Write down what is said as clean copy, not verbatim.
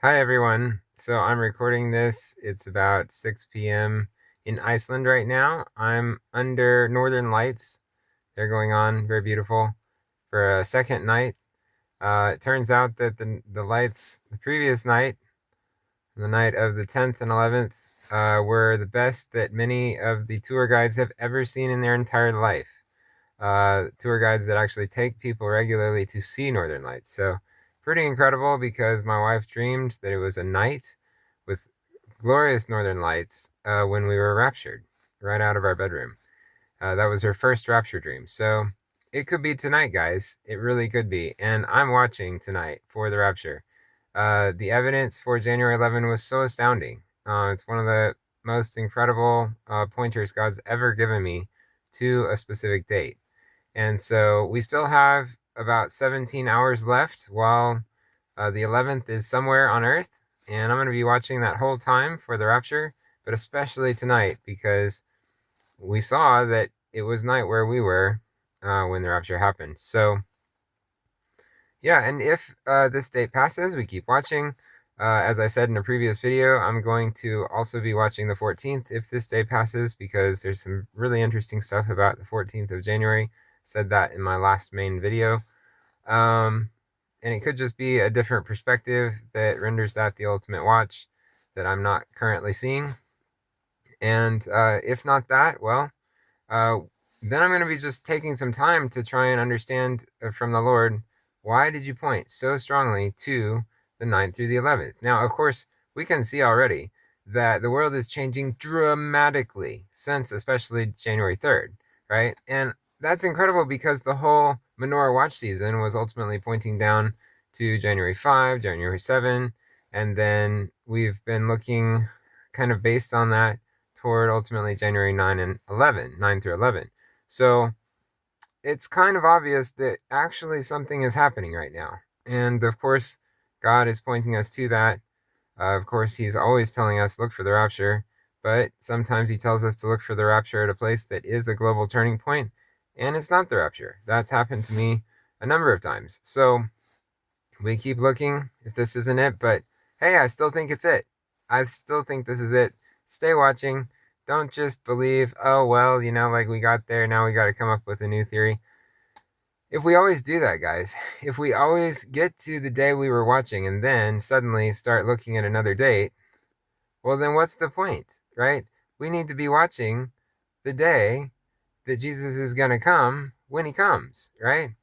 Hi everyone. So I'm recording this. It's about 6 p.m. in Iceland right now. I'm under Northern Lights. They're going on, very beautiful, for a second night. It turns out that the lights the previous night, the night of the 10th and 11th, were the best that many of the tour guides have ever seen in their entire life. Tour guides that actually take people regularly to see Northern Lights. So pretty incredible because my wife dreamed that it was a night with glorious Northern Lights when we were raptured right out of our bedroom. That was her first rapture dream. So it could be tonight, guys. It really could be. And I'm watching tonight for the rapture. The evidence for January 11 was so astounding. It's one of the most incredible pointers God's ever given me to a specific date. And so we still have about 17 hours left while the 11th is somewhere on Earth. And I'm going to be watching that whole time for the rapture, but especially tonight because we saw that it was night where we were when the rapture happened. So, yeah, and if this date passes, we keep watching. As I said in a previous video, I'm going to also be watching the 14th if this day passes because there's some really interesting stuff about the 14th of January. Said that in my last main video. Um, and it could just be a different perspective that renders that the ultimate watch that I'm not currently seeing. And if not that, well, uh, then I'm going to be just taking some time to try and understand from the Lord, why did you point so strongly to the 9th through the 11th? Now, of course, we can see already that the world is changing dramatically since especially January 3rd, right? And that's incredible because the whole menorah watch season was ultimately pointing down to January 5, January 7, and then we've been looking kind of based on that toward ultimately January 9 and 11, 9 through 11. So it's kind of obvious that actually something is happening right now. And of course, God is pointing us to that. Of course, He's always telling us, look for the rapture. But sometimes He tells us to look for the rapture at a place that is a global turning point, and it's not the rapture. That's happened to me a number of times. So we keep looking if this isn't it, but hey, I still think it's it. I still think this is it. Stay watching. Don't just believe, oh, well, like we got there, now we got to come up with a new theory. If we always do that, guys, if we always get to the day we were watching and then suddenly start looking at another date, well, then what's the point, right? We need to be watching the day that Jesus is going to come when He comes, right?